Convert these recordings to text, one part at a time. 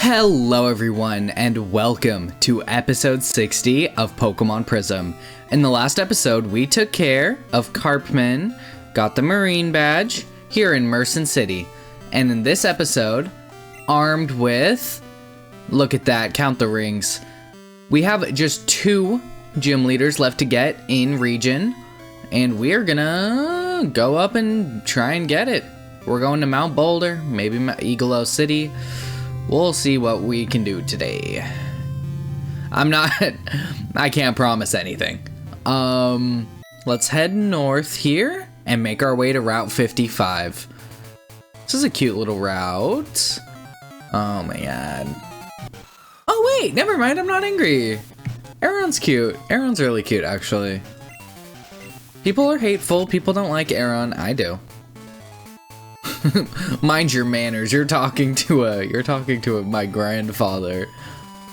Hello everyone, and welcome to episode 60 of Pokémon Prism. In the last episode, we took care of Carpman, got the Marine badge, here in Mercen City. And in this episode, armed with... look at that, count the rings. We have just 2 gym leaders left to get in region, and we're gonna go up and try and get it. We're going to Mount Boulder, maybe Igalo City. We'll see what we can do today. I can't promise anything. Let's head north here and make our way to Route 55. This is a cute little route. Oh my god. Oh wait, never mind, I'm not angry. Aron's cute. Aron's really cute, actually. People are hateful, people don't like Aron. I do. Mind your manners. You're talking to my grandfather.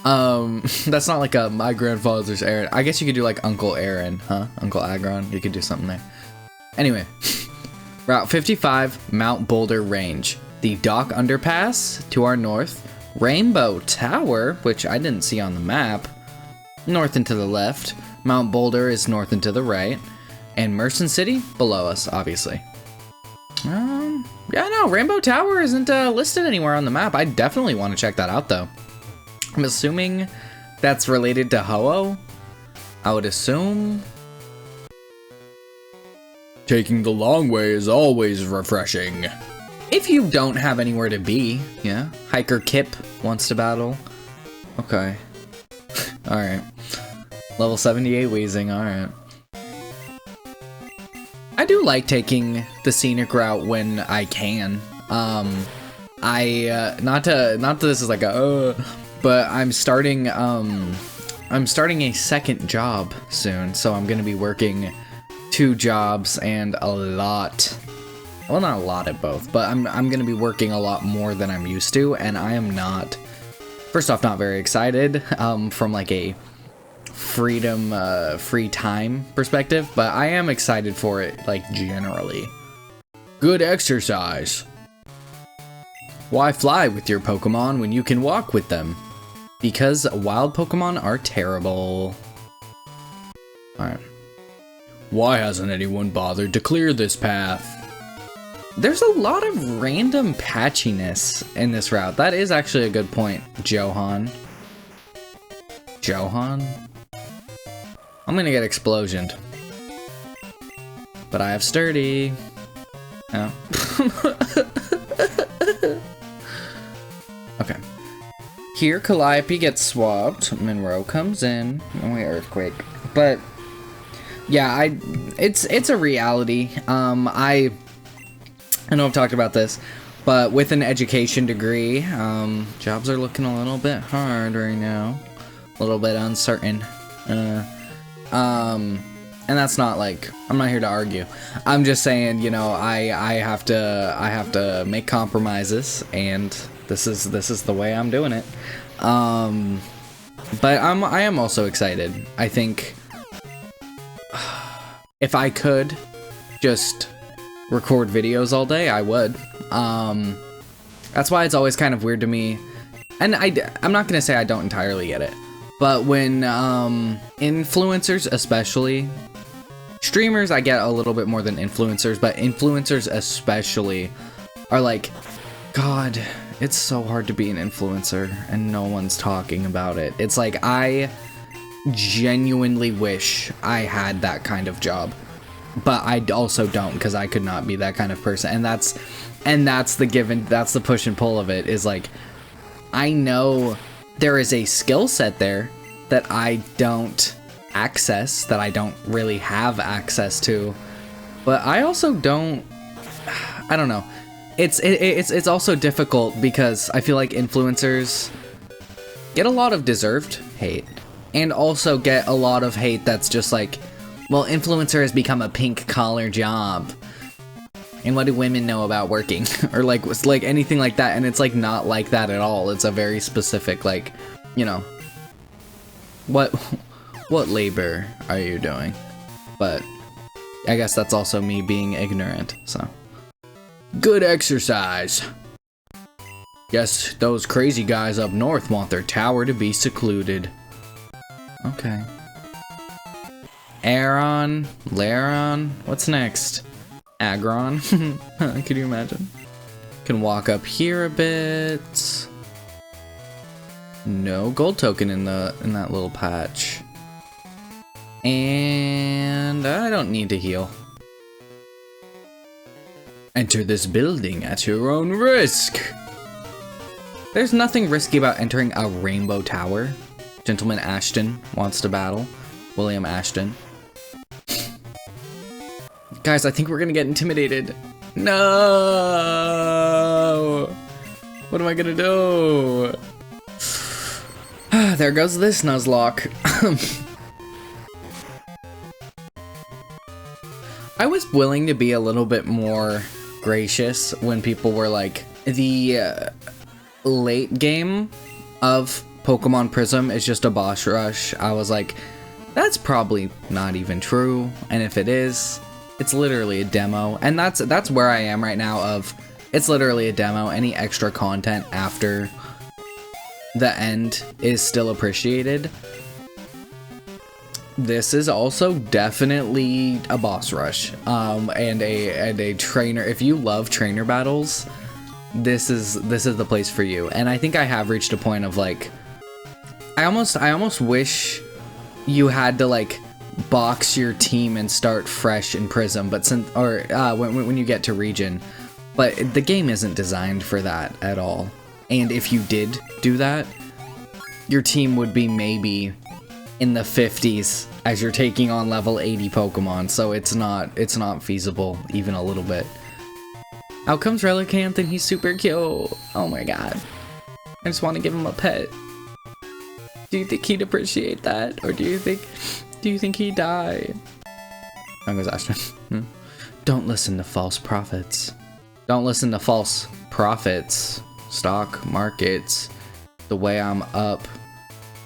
That's not like my grandfather's Aaron. I guess you could do like Uncle Aaron, huh? Uncle Agron. You could do something there. Anyway, Route 55, Mount Boulder Range. The Dock Underpass to our north. Rainbow Tower, which I didn't see on the map, north and to the left. Mount Boulder is north and to the right. And Mercen City below us, obviously. Yeah, no, Rainbow Tower isn't listed anywhere on the map. I definitely want to check that out, though. I'm assuming that's related to Ho-Oh. I would assume. Taking the long way is always refreshing. If you don't have anywhere to be, yeah. Hiker Kip wants to battle. Okay. Alright. Level 78 Wheezing, alright. I do like taking the scenic route when I can. Not that this is like but I'm starting a second job soon, so I'm gonna be working 2 jobs and a lot. Well, not a lot at both, but I'm gonna be working a lot more than I'm used to, and I am not. First off, not very excited from like a free time perspective, but I am excited for it, like, generally. Good exercise. Why fly with your Pokemon when you can walk with them? Because wild Pokemon are terrible. Alright. Why hasn't anyone bothered to clear this path? There's a lot of random patchiness in this route. That is actually a good point, Johan. Johan? I'm gonna get explosioned. But I have sturdy. Oh. Okay. Here, Calliope gets swapped. Monroe comes in. Oh, wait, Earthquake. But yeah, it's a reality. I know I've talked about this, but with an education degree, jobs are looking a little bit hard right now. A little bit uncertain. And that's not like, I'm not here to argue. I'm just saying, you know, I have to make compromises, and this is the way I'm doing it. But I am also excited. I think if I could just record videos all day, I would. That's why it's always kind of weird to me. And I'm not gonna say I don't entirely get it. But when influencers, especially, streamers I get a little bit more than influencers, but influencers especially are like, God, it's so hard to be an influencer and no one's talking about it. It's like, I genuinely wish I had that kind of job, but I also don't, because I could not be that kind of person. And that's the push and pull of it, is like, I know there is a skill set there that I don't access, that I don't really have access to, but I also don't, I don't know. It's also difficult because I feel like influencers get a lot of deserved hate, and also get a lot of hate that's just like, well, influencer has become a pink collar job. And what do women know about working? Or like anything like that. And it's like not like that at all. It's a very specific, like, you know, what labor are you doing? But I guess that's also me being ignorant, so. Good exercise. Guess those crazy guys up north want their tower to be secluded. Okay. Aeron, Laron, what's next? Aggron. Can you imagine? Can walk up here a bit. No gold token in that little patch. And I don't need to heal. Enter this building at your own risk. There's nothing risky about entering a rainbow tower. Gentleman Ashton wants to battle. William Ashton. Guys, I think we're gonna get intimidated. No! What am I gonna do? There goes this Nuzlocke. I was willing to be a little bit more gracious when people were like, the late game of Pokemon Prism is just a boss rush. I was like, that's probably not even true, and if it is, it's literally a demo. And that's where I am right now of, it's literally a demo. Any extra content after the end is still appreciated. This is also definitely a boss rush, and a trainer. If you love trainer battles, this is the place for you. And I think I have reached a point of like, I almost wish you had to like box your team and start fresh in Prism, but when you get to region, but the game isn't designed for that at all. And if you did do that, your team would be maybe in the 50s as you're taking on level 80 Pokemon, so it's not feasible even a little bit. Out comes Relicanth and he's super cute. Oh my god. I just want to give him a pet. Do you think he'd appreciate that? Or do you think he'd die? There goes Ashton. Don't listen to false prophets. Don't listen to false prophets. Stock markets. The way I'm up.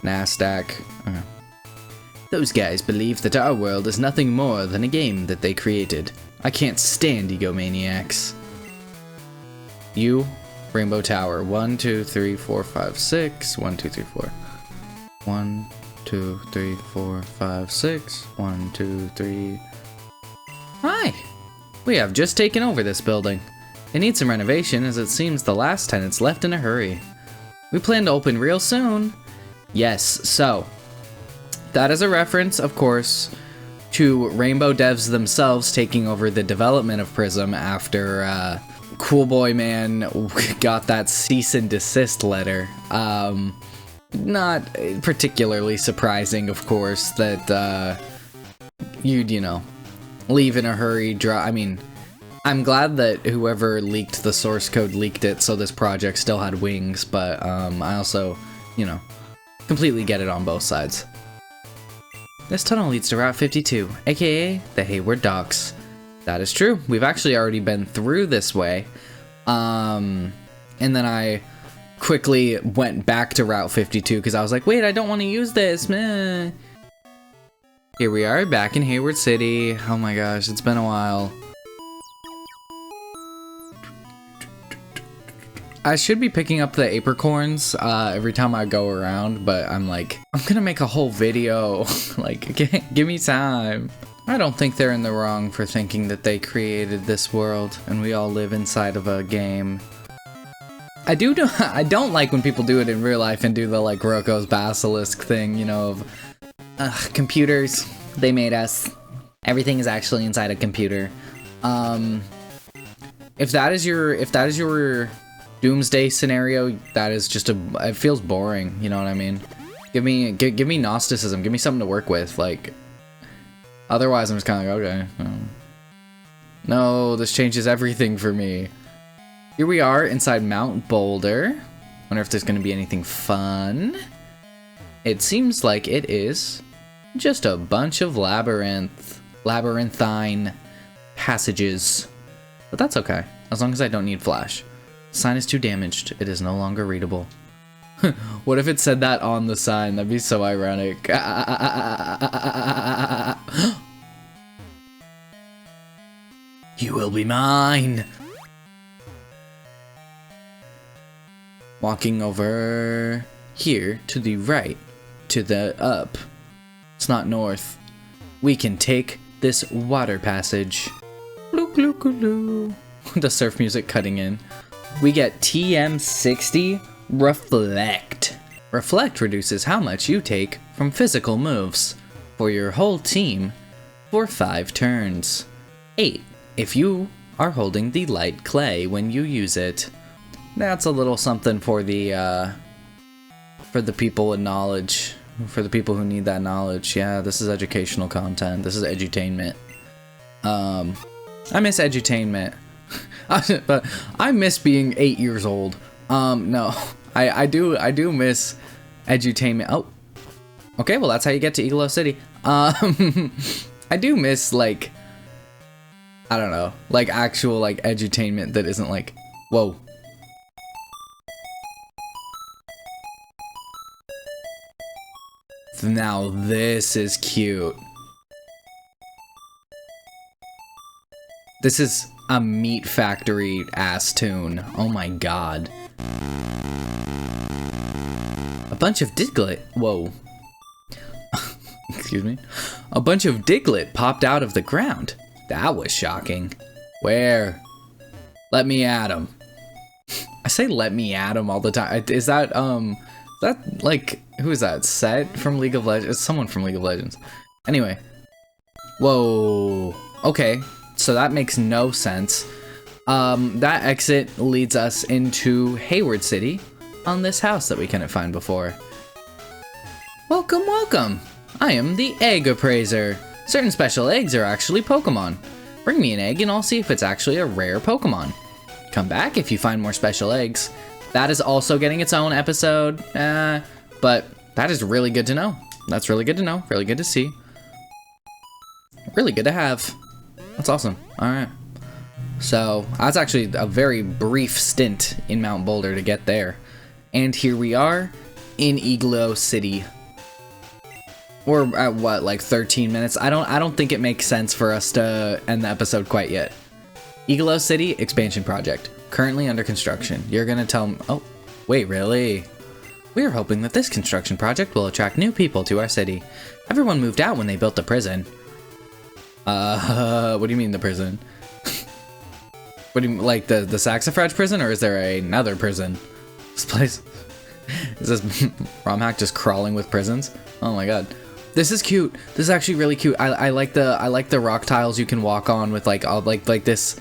NASDAQ. Okay. Those guys believe that our world is nothing more than a game that they created. I can't stand egomaniacs. You, Rainbow Tower. 1, 2, 3, 4, 5, 6. 1, 2, 3, 4. 1, 2, 3, 4, 5, 6. 1, 2, 3. Hi! We have just taken over this building. It needs some renovation as it seems the last tenants left in a hurry. We plan to open real soon. Yes, so that is a reference, of course, to RainbowDevs themselves taking over the development of Prism after Koolboyman got that cease and desist letter. Not particularly surprising, of course, that you'd, you know, leave in a hurry. I mean, I'm glad that whoever leaked the source code leaked it so this project still had wings, but I also, you know, completely get it on both sides. This tunnel leads to Route 52, aka the Hayward Docks. That is true. We've actually already been through this way. And then I quickly went back to Route 52 because I was like, wait, I don't want to use this. Meh. Here we are back in Hayward City. Oh my gosh, it's been a while. I should be picking up the apricorns every time I go around, but I'm like, I'm gonna make a whole video. Like, give me time. I don't think they're in the wrong for thinking that they created this world and we all live inside of a game. I don't like when people do it in real life and do the like Roko's Basilisk thing, you know, of computers, they made us. Everything is actually inside a computer. If that is your doomsday scenario, that is just it feels boring, you know what I mean? Give me Gnosticism, give me something to work with, like, otherwise I'm just kind of like, okay. No, this changes everything for me. Here we are inside Mount Boulder. Wonder if there's gonna be anything fun. It seems like it is just a bunch of labyrinthine passages, but that's okay, as long as I don't need flash. Sign is too damaged. It is no longer readable. What if it said that on the sign? That'd be so ironic. You will be mine. Walking over here to the right, to the up. It's not north. We can take this water passage. The surf music cutting in. We get TM60 Reflect. Reflect reduces how much you take from physical moves for your whole team for 5 turns. 8 if you are holding the light clay when you use it. That's a little something for the people with knowledge, for the people who need that knowledge. Yeah, this is educational content. This is edutainment. I miss edutainment. But I miss being 8 years old. No, I do miss edutainment. Oh, okay, well that's how you get to Iglo City. I do miss, like, I don't know, like actual like edutainment that isn't like, whoa. Now this is cute. This is a Meat Factory ass tune. Oh my god. A bunch of Diglett. Whoa. Excuse me. A bunch of Diglett popped out of the ground. That was shocking. Where? Let me at him. I say let me at him all the time. Is that like, who is that? Set from League of Legends? It's someone from League of Legends. Anyway. Whoa. Okay. So that makes no sense. That exit leads us into Hayward City on this house that we couldn't find before. Welcome, welcome. I am the Egg Appraiser. Certain special eggs are actually Pokemon. Bring me an egg and I'll see if it's actually a rare Pokemon. Come back if you find more special eggs. That is also getting its own episode, but that is really good to know. That's really good to know, really good to see. Really good to have. That's awesome. All right. So that's actually a very brief stint in Mount Boulder to get there. And here we are in Iglo City. We're at what, like 13 minutes? I don't think it makes sense for us to end the episode quite yet. Iglo City expansion project, currently under construction. You're gonna tell me, oh, wait, really? We are hoping that this construction project will attract new people to our city. Everyone moved out when they built the prison. What do you mean the prison? What do you mean, like the Saxifrage prison, or is there another prison? This place, is this Romhack just crawling with prisons? Oh my god. This is cute. This is actually really cute. I like the rock tiles you can walk on with like all like this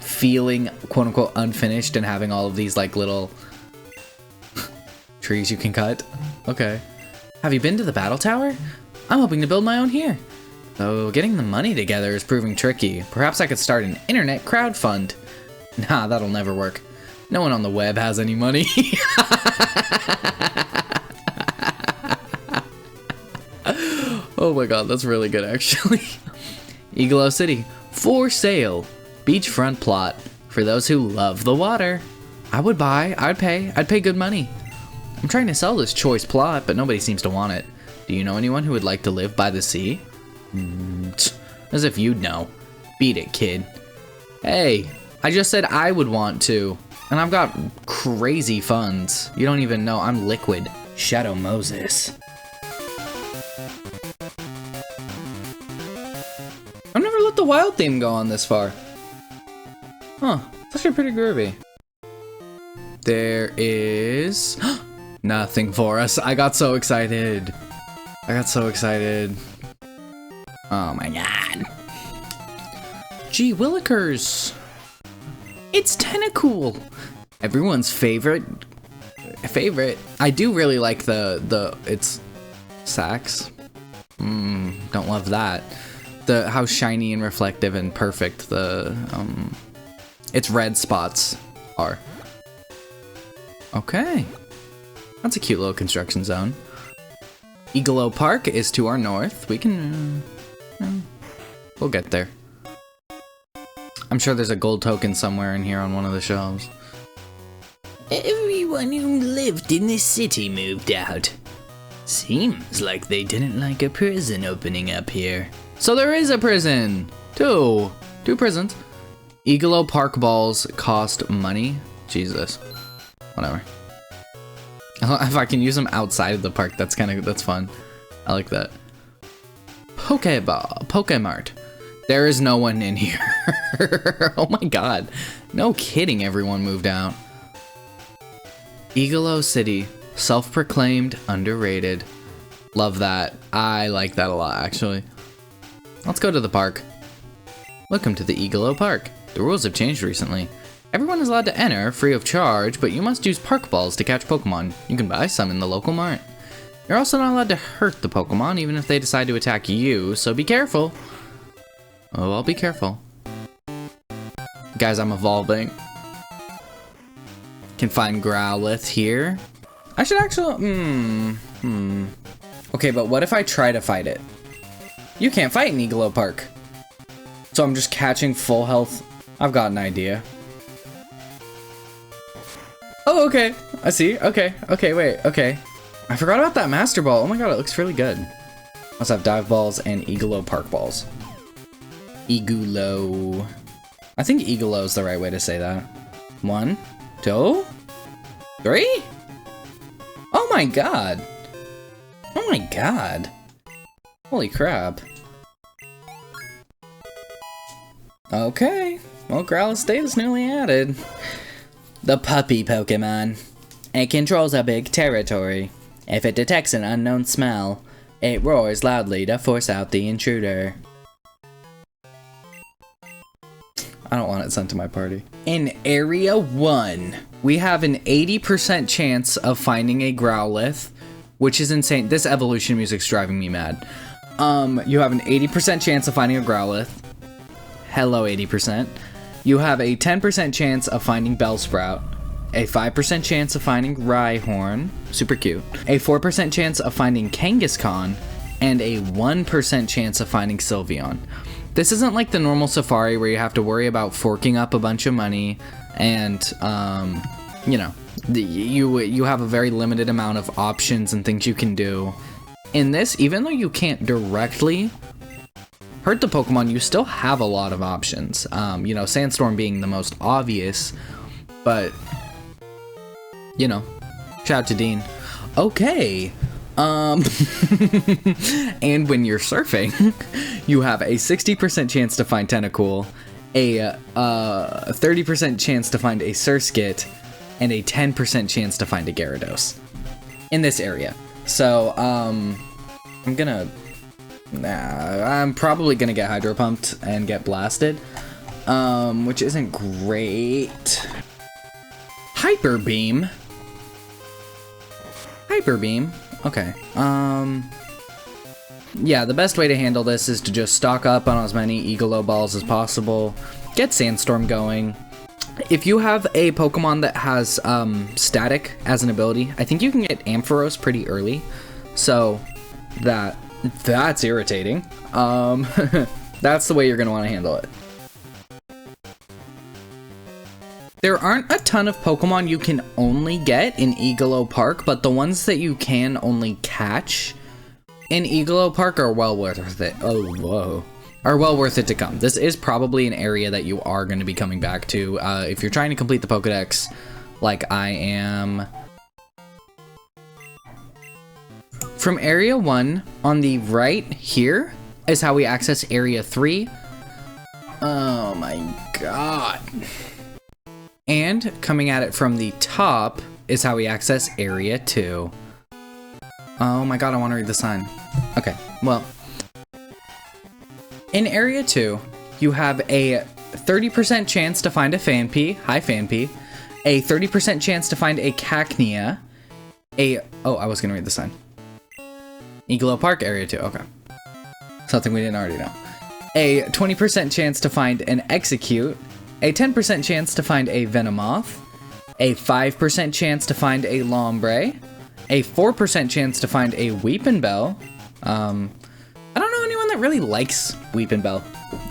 feeling quote unquote unfinished and having all of these like little trees you can cut. Okay. Have you been to the battle tower? I'm hoping to build my own here. Though getting the money together is proving tricky. Perhaps I could start an internet crowdfund. Nah, that'll never work. No one on the web has any money. Oh my god, that's really good actually. Iglo City, for sale. Beachfront plot. For those who love the water. I would buy, I'd pay good money. I'm trying to sell this choice plot, but nobody seems to want it. Do you know anyone who would like to live by the sea? As if you'd know. Beat it, kid. Hey, I just said I would want to. And I've got crazy funds. You don't even know. I'm liquid. Shadow Moses. I've never let the wild theme go on this far. Huh. It's actually pretty groovy. There is nothing for us. I got so excited. Oh my god. Gee willikers. It's Tentacool. Everyone's favorite. I do really like it's sax. Don't love that. How shiny and reflective and perfect its red spots are. Okay. That's a cute little construction zone. Iglo Park is to our north. We can we'll get there. I'm sure there's a gold token somewhere in here on one of the shelves. Everyone who lived in this city moved out. Seems like they didn't like a prison opening up here. So there is a prison! Two prisons. Iglo Park balls cost money? Jesus. Whatever. If I can use them outside of the park, that's fun. I like that. Pokeball, Pokemart. There is no one in here. Oh my god. No kidding, everyone moved out. Igalo City, self-proclaimed underrated. Love that. I like that a lot, actually. Let's go to the park. Welcome to the Igalo Park. The rules have changed recently. Everyone is allowed to enter, free of charge, but you must use park balls to catch Pokemon. You can buy some in the local mart. You're also not allowed to hurt the Pokemon, even if they decide to attack you, so be careful. Oh, I'll be careful. Guys, I'm evolving. Can find Growlithe here. I should actually, Okay, but what if I try to fight it? You can't fight in Igalo Park. So I'm just catching full health. I've got an idea. Oh, okay. I see. Okay. Okay, wait. Okay. I forgot about that Master Ball. Oh my god, it looks really good. Let's have Dive Balls and Igalo Park Balls. Igalo. I think Igalo is the right way to say that. 1, 2, 3? Oh my god. Oh my god. Holy crap. Okay. Well, Growlithe State is newly added. The puppy Pokemon. It controls a big territory. If it detects an unknown smell, it roars loudly to force out the intruder. I don't want it sent to my party. In Area 1, we have an 80% chance of finding a Growlithe, which is insane. This evolution music's driving me mad. You have an 80% chance of finding a Growlithe. Hello, 80%. You have a 10% chance of finding Bellsprout, a 5% chance of finding Rhyhorn, super cute, a 4% chance of finding Kangaskhan, and a 1% chance of finding Sylveon. This isn't like the normal Safari where you have to worry about forking up a bunch of money and, you know, you have a very limited amount of options and things you can do. In this, even though you can't directly hurt the Pokemon, you still have a lot of options. You know, Sandstorm being the most obvious, but, you know, shout out to Dean. Okay. And when you're surfing, you have a 60% chance to find Tentacool, a 30% chance to find a Surskit, and a 10% chance to find a Gyarados in this area. So, I'm probably gonna get Hydro Pumped and get blasted, which isn't great. Hyper Beam. Hyper Beam. Okay. Yeah, the best way to handle this is to just stock up on as many Igalo balls as possible. Get Sandstorm going. If you have a Pokemon that has Static as an ability, I think you can get Ampharos pretty early. So that's irritating. That's the way you're gonna want to handle it. There aren't a ton of Pokemon you can only get in Igalo Park, but the ones that you can only catch in Igalo Park are well worth it. Oh, whoa. Are well worth it to come. This is probably an area that you are going to be coming back to if you're trying to complete the Pokedex like I am. From Area 1 on the right here is how we access Area 3. Oh my god. And coming at it from the top is how we access Area 2. Oh my god, I want to read the sign. Okay, well. In Area 2, you have a 30% chance to find a Phanpy, hi Phanpy, a 30% chance to find a Cacnea, oh, I was gonna read the sign. Igalo Park, Area 2, okay. Something we didn't already know. A 20% chance to find an Execute, a 10% chance to find a Venomoth, a 5% chance to find a Lombre, a 4% chance to find a Weepinbell. I don't know anyone that really likes Weepinbell.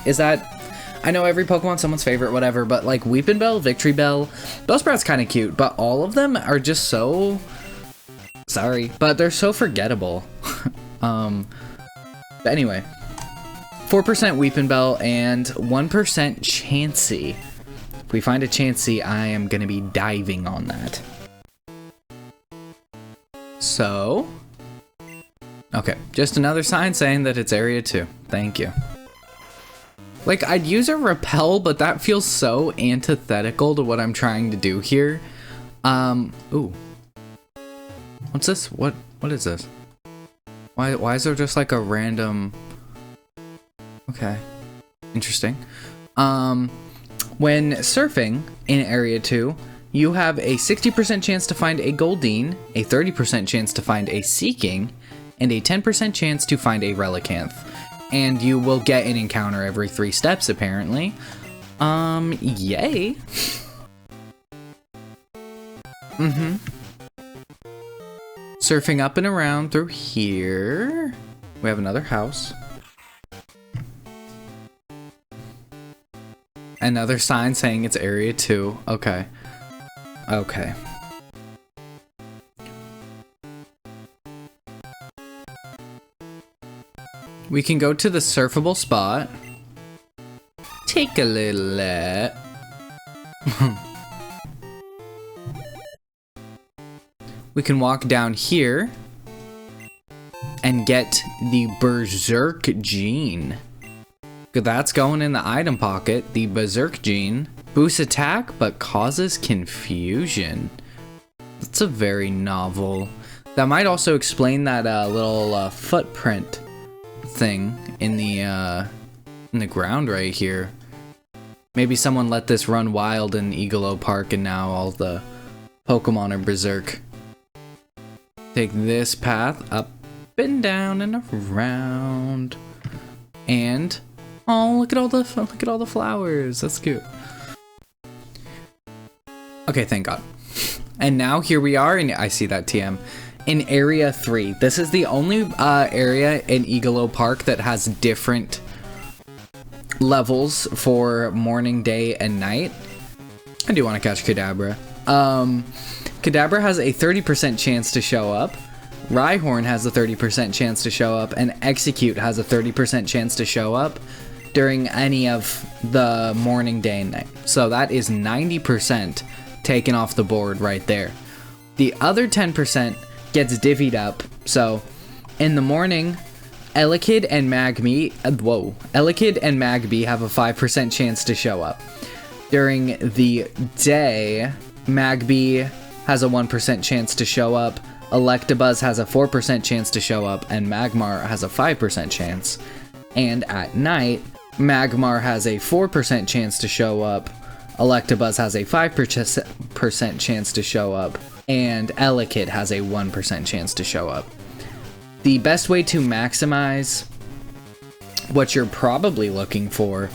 Is that, I know every Pokemon's someone's favorite, whatever, but like Weepinbell, Victreebel, Bellsprout's kind of cute, but all of them are just so, sorry, but they're so forgettable. But anyway, 4% Weepinbell and 1% Chansey. If we find a Chansey, I am gonna be diving on that. So, okay, just another sign saying that it's area 2. Thank you. Like, I'd use a repel, but that feels so antithetical to what I'm trying to do here. Ooh. What's this? What is this? Why is there just like a random... Okay. Interesting. When surfing in Area 2, you have a 60% chance to find a Goldeen, a 30% chance to find a Seeking, and a 10% chance to find a Relicanth. And you will get an encounter every 3 steps, apparently. Yay. Surfing up and around through here. We have another house. Another sign saying it's area 2. Okay. Okay. We can go to the surfable spot. Take a little lap. We can walk down here and get the Berserk Gene. That's going in the item pocket. The Berserk Gene boosts attack but causes confusion. That's a very novel. That might also explain that little footprint thing in the ground right here. Maybe someone let this run wild in Igalo Park and now all the Pokemon are berserk. Take this path up and down and around. And oh, look at all the flowers. That's cute. Okay, thank God. And now here we are, and I see that TM. In Area 3. This is the only area in Igalo Park that has different levels for morning, day, and night. I do want to catch Kadabra. Kadabra has a 30% chance to show up. Rhyhorn has a 30% chance to show up. And Execute has a 30% chance to show up during any of the morning, day, and night. So that is 90% taken off the board right there. The other 10% gets divvied up. So in the morning, Elekid and Magby have a 5% chance to show up. During the day, Magby has a 1% chance to show up, Electabuzz has a 4% chance to show up, and Magmar has a 5% chance. And at night, Magmar has a 4% chance to show up, Electabuzz has a 5% chance to show up, and Elekid has a 1% chance to show up. The best way to maximize what you're probably looking for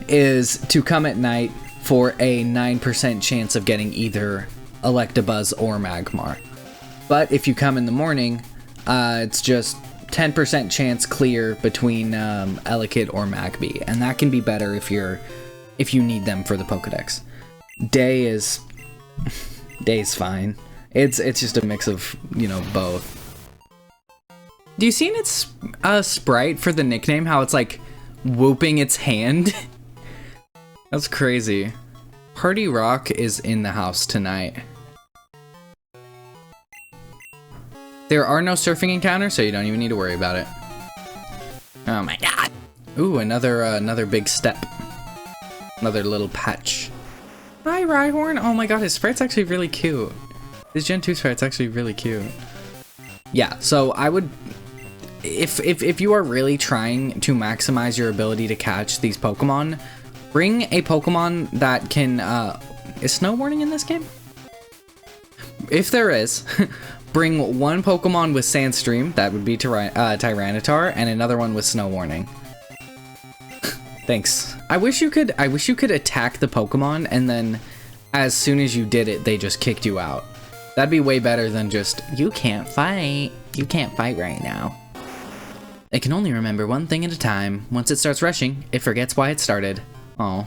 is to come at night for a 9% chance of getting either Electabuzz or Magmar. But if you come in the morning, it's just 10% chance clear between Elekid or Magby, and that can be better if you need them for the Pokedex. Day is fine. It's just a mix of, you know, both. Do you see in its sprite for the nickname how it's like whooping its hand? That's crazy. Party Rock is in the house tonight. There are no surfing encounters, so you don't even need to worry about it. Oh my god. Ooh, another big step. Another little patch. Hi, Rhyhorn. Oh my god, his sprite's actually really cute. His Gen 2 sprite's actually really cute. Yeah, so I would... If you are really trying to maximize your ability to catch these Pokemon, bring a Pokemon that can... is Snow Warning in this game? If there is, bring one Pokemon with Sandstream, that would be Tyranitar, and another one with Snow Warning. Thanks. I wish you could attack the Pokemon, and then as soon as you did it, they just kicked you out. That'd be way better than just, you can't fight. You can't fight right now. It can only remember one thing at a time. Once it starts rushing, it forgets why it started. Oh.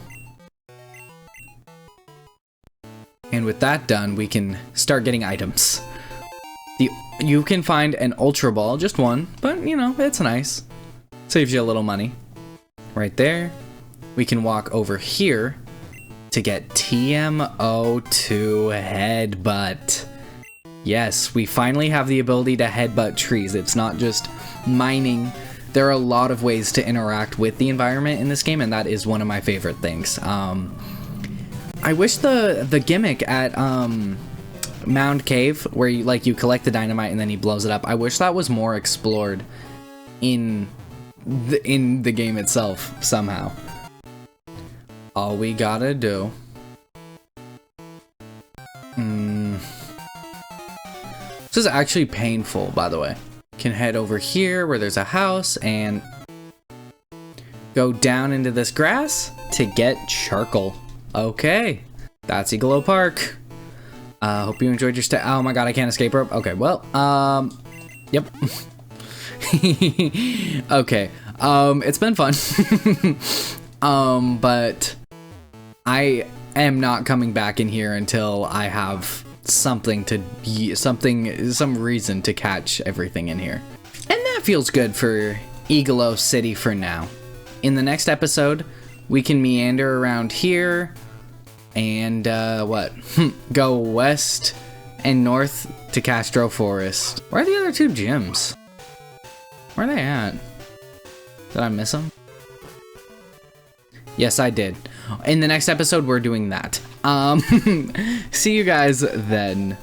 And with that done, we can start getting items. You can find an Ultra Ball, just one, but you know, it's nice. Saves you a little money. Right there. We can walk over here to get TMO2 Headbutt. Yes, we finally have the ability to headbutt trees. It's not just mining. There are a lot of ways to interact with the environment in this game, and that is one of my favorite things. I wish the gimmick at Mound Cave, where you collect the dynamite and then he blows it up, I wish that was more explored in the game itself somehow. All we gotta do. This is actually painful, by the way. Can head over here where there's a house and go down into this grass to get charcoal. Okay, that's Iglo Park. Hope you enjoyed your stay. Oh my god, I can't escape rope. Okay, well, yep. Okay, it's been fun. But I am not coming back in here until I have something to be, some reason to catch everything in here. And that feels good for Iglo City for now. In the next episode, we can meander around here and go west and north to Castro Forest. Where are the other two gyms? Where are they at? Did I miss them? Yes, I did. In the next episode, we're doing that. See you guys then.